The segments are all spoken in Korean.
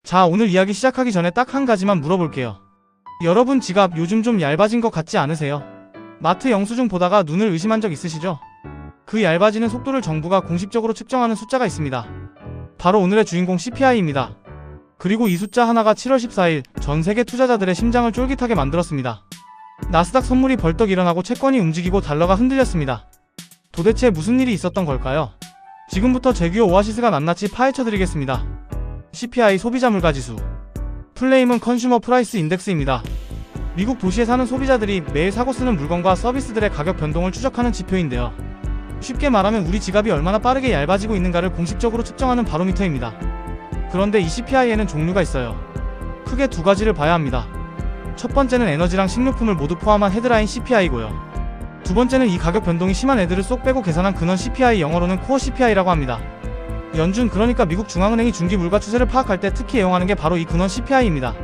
자, 오늘 이야기 시작하기 전에 딱 한 가지만 물어볼게요. 여러분 지갑 요즘 좀 얇아진 것 같지 않으세요? 마트 영수증 보다가 눈을 의심한 적 있으시죠? 그 얇아지는 속도를 정부가 공식적으로 측정하는 숫자가 있습니다. 바로 오늘의 주인공 CPI입니다. 그리고 이 숫자 하나가 7월 14일 전 세계 투자자들의 심장을 쫄깃하게 만들었습니다. 나스닥 선물이 벌떡 일어나고 채권이 움직이고 달러가 흔들렸습니다. 도대체 무슨 일이 있었던 걸까요? 지금부터 제규어 오아시스가 낱낱이 파헤쳐드리겠습니다. CPI 소비자 물가지수, 플레임은 컨슈머 프라이스 인덱스입니다. 미국 도시에 사는 소비자들이 매일 사고 쓰는 물건과 서비스들의 가격 변동을 추적하는 지표인데요. 쉽게 말하면 우리 지갑이 얼마나 빠르게 얇아지고 있는가를 공식적으로 측정하는 바로미터입니다. 그런데 이 CPI에는 종류가 있어요. 크게 두 가지를 봐야 합니다. 첫 번째는 에너지랑 식료품을 모두 포함한 헤드라인 CPI고요. 두 번째는 이 가격 변동이 심한 애들을 쏙 빼고 계산한 근원 CPI, 영어로는 코어 CPI라고 합니다. 연준, 그러니까 미국 중앙은행이 중기 물가 추세를 파악할 때 특히 애용하는 게 바로 이 근원 CPI입니다.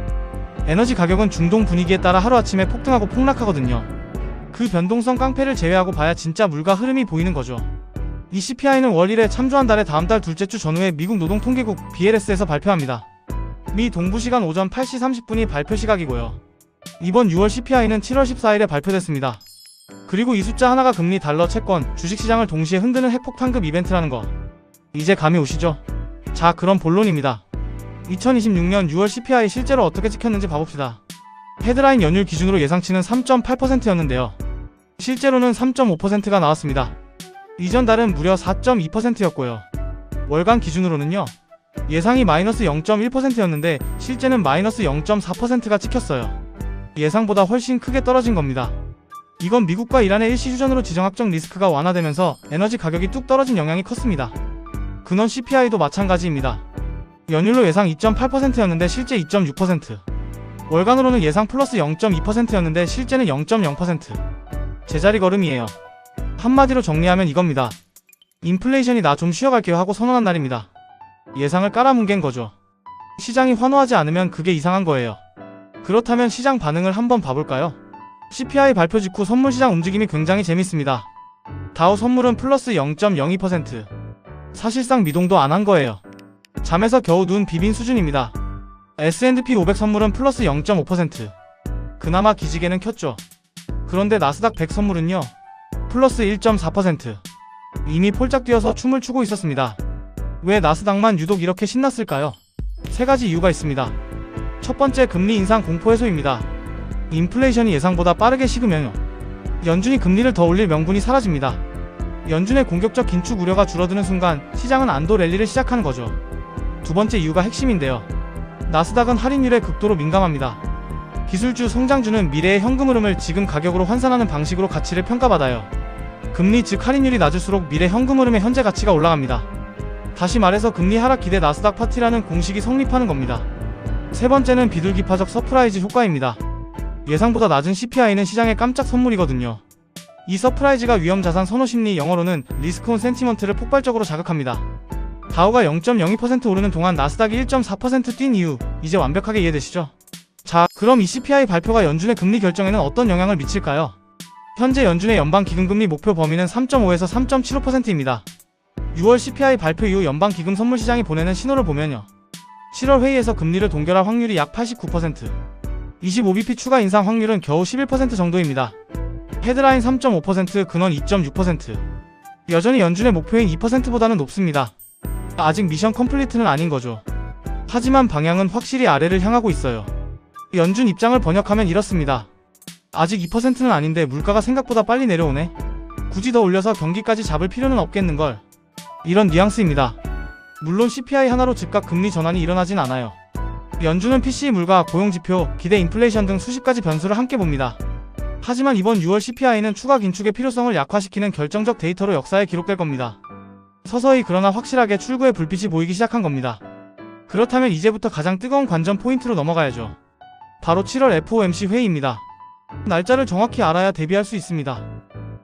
에너지 가격은 중동 분위기에 따라 하루아침에 폭등하고 폭락하거든요. 그 변동성 깡패를 제외하고 봐야 진짜 물가 흐름이 보이는 거죠. 이 CPI는 월 1회 참조한 달의 다음 달 둘째 주 전후에 미국 노동통계국 BLS에서 발표합니다. 미 동부시간 오전 8시 30분이 발표 시각이고요. 이번 6월 CPI는 7월 14일에 발표됐습니다. 그리고 이 숫자 하나가 금리, 달러, 채권, 주식시장을 동시에 흔드는 핵폭탄급 이벤트라는 거 이제 감이 오시죠? 자, 그럼 본론입니다. 2026년 6월 CPI 실제로 어떻게 찍혔는지 봐봅시다. 헤드라인 연율 기준으로 예상치는 3.8%였는데요. 실제로는 3.5%가 나왔습니다. 이전 달은 무려 4.2%였고요. 월간 기준으로는요. 예상이 마이너스 0.1%였는데 실제는 마이너스 0.4%가 찍혔어요. 예상보다 훨씬 크게 떨어진 겁니다. 이건 미국과 이란의 일시휴전으로 지정학적 리스크가 완화되면서 에너지 가격이 뚝 떨어진 영향이 컸습니다. 근원 CPI도 마찬가지입니다. 연율로 예상 2.8%였는데 실제 2.6%, 월간으로는 예상 플러스 0.2%였는데 실제는 0.0%. 제자리 걸음이에요. 한마디로 정리하면 이겁니다. 인플레이션이 나 좀 쉬어갈게요 하고 선언한 날입니다. 예상을 깔아뭉갠 거죠. 시장이 환호하지 않으면 그게 이상한 거예요. 그렇다면 시장 반응을 한번 봐볼까요? CPI 발표 직후 선물시장 움직임이 굉장히 재밌습니다. 다우 선물은 플러스 0.02%. 사실상 미동도 안 한 거예요. 잠에서 겨우 눈 비빈 수준입니다. S&P 500 선물은 플러스 0.5%. 그나마 기지개는 켰죠. 그런데 나스닥 100 선물은요. 플러스 1.4%. 이미 폴짝 뛰어서 춤을 추고 있었습니다. 왜 나스닥만 유독 이렇게 신났을까요? 세 가지 이유가 있습니다. 첫 번째, 금리 인상 공포 해소입니다. 인플레이션이 예상보다 빠르게 식으면요. 연준이 금리를 더 올릴 명분이 사라집니다. 연준의 공격적 긴축 우려가 줄어드는 순간 시장은 안도 랠리를 시작하는 거죠. 두 번째 이유가 핵심인데요. 나스닥은 할인율에 극도로 민감합니다. 기술주, 성장주는 미래의 현금 흐름을 지금 가격으로 환산하는 방식으로 가치를 평가받아요. 금리, 즉 할인율이 낮을수록 미래 현금 흐름의 현재 가치가 올라갑니다. 다시 말해서 금리 하락 기대 나스닥 파티라는 공식이 성립하는 겁니다. 세 번째는 비둘기파적 서프라이즈 효과입니다. 예상보다 낮은 CPI는 시장의 깜짝 선물이거든요. 이 서프라이즈가 위험자산 선호심리, 영어로는 리스크온 센티먼트를 폭발적으로 자극합니다. 다우가 0.02% 오르는 동안 나스닥이 1.4% 뛴 이유, 이제 완벽하게 이해되시죠? 자, 그럼 이 CPI 발표가 연준의 금리 결정에는 어떤 영향을 미칠까요? 현재 연준의 연방기금금리 목표 범위는 3.5에서 3.75%입니다. 6월 CPI 발표 이후 연방기금 선물시장이 보내는 신호를 보면요. 7월 회의에서 금리를 동결할 확률이 약 89%, 25bp 추가 인상 확률은 겨우 11% 정도입니다. 헤드라인 3.5%, 근원 2.6%. 여전히 연준의 목표인 2%보다는 높습니다. 아직 미션 컴플리트는 아닌 거죠. 하지만 방향은 확실히 아래를 향하고 있어요. 연준 입장을 번역하면 이렇습니다. 아직 2%는 아닌데 물가가 생각보다 빨리 내려오네. 굳이 더 올려서 경기까지 잡을 필요는 없겠는걸. 이런 뉘앙스입니다. 물론 CPI 하나로 즉각 금리 전환이 일어나진 않아요. 연준은 PCE 물가, 고용지표, 기대 인플레이션 등 수십 가지 변수를 함께 봅니다. 하지만 이번 6월 CPI는 추가 긴축의 필요성을 약화시키는 결정적 데이터로 역사에 기록될 겁니다. 서서히 그러나 확실하게 출구의 불빛이 보이기 시작한 겁니다. 그렇다면 이제부터 가장 뜨거운 관전 포인트로 넘어가야죠. 바로 7월 FOMC 회의입니다. 날짜를 정확히 알아야 대비할 수 있습니다.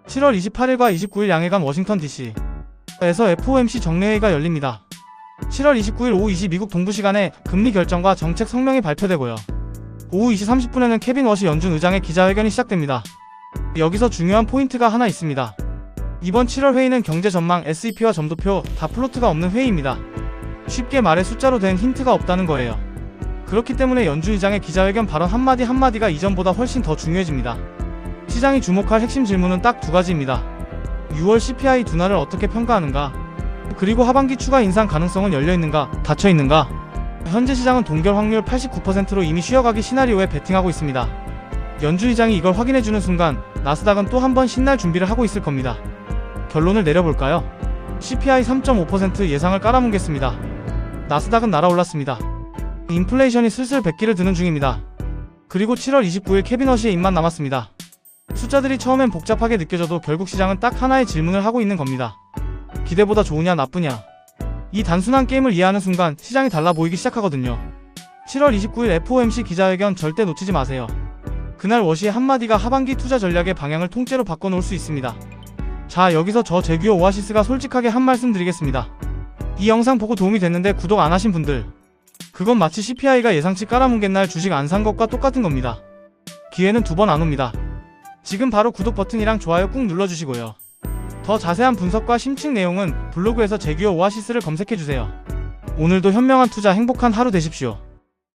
7월 28일과 29일 양일간 워싱턴 DC에서 FOMC 정례회의가 열립니다. 7월 29일 오후 2시 미국 동부시간에 금리 결정과 정책 성명이 발표되고요. 오후 2시 30분에는 케빈 워시 연준 의장의 기자회견이 시작됩니다. 여기서 중요한 포인트가 하나 있습니다. 이번 7월 회의는 경제 전망, SEP와 점도표 다 플로트가 없는 회의입니다. 쉽게 말해 숫자로 된 힌트가 없다는 거예요. 그렇기 때문에 연준 의장의 기자회견 발언 한마디 한마디가 이전보다 훨씬 더 중요해집니다. 시장이 주목할 핵심 질문은 딱 두 가지입니다. 6월 CPI 둔화를 어떻게 평가하는가? 그리고 하반기 추가 인상 가능성은 열려있는가, 닫혀있는가? 현재 시장은 동결 확률 89%로 이미 쉬어가기 시나리오에 베팅하고 있습니다. 연준 의장이 이걸 확인해주는 순간 나스닥은 또 한 번 신날 준비를 하고 있을 겁니다. 결론을 내려볼까요? CPI 3.5% 예상을 깔아뭉갰습니다. 나스닥은 날아올랐습니다. 인플레이션이 슬슬 백기를 드는 중입니다. 그리고 7월 29일 캐비너시의 입만 남았습니다. 숫자들이 처음엔 복잡하게 느껴져도 결국 시장은 딱 하나의 질문을 하고 있는 겁니다. 기대보다 좋으냐 나쁘냐? 이 단순한 게임을 이해하는 순간 시장이 달라 보이기 시작하거든요. 7월 29일 FOMC 기자회견 절대 놓치지 마세요. 그날 워시의 한마디가 하반기 투자 전략의 방향을 통째로 바꿔놓을 수 있습니다. 자, 여기서 저 제규어 오아시스가 솔직하게 한 말씀 드리겠습니다. 이 영상 보고 도움이 됐는데 구독 안 하신 분들, 그건 마치 CPI가 예상치 깔아뭉갠 날 주식 안 산 것과 똑같은 겁니다. 기회는 두 번 안 옵니다. 지금 바로 구독 버튼이랑 좋아요 꾹 눌러주시고요. 더 자세한 분석과 심층 내용은 블로그에서 제규어 오아시스를 검색해주세요. 오늘도 현명한 투자 행복한 하루 되십시오.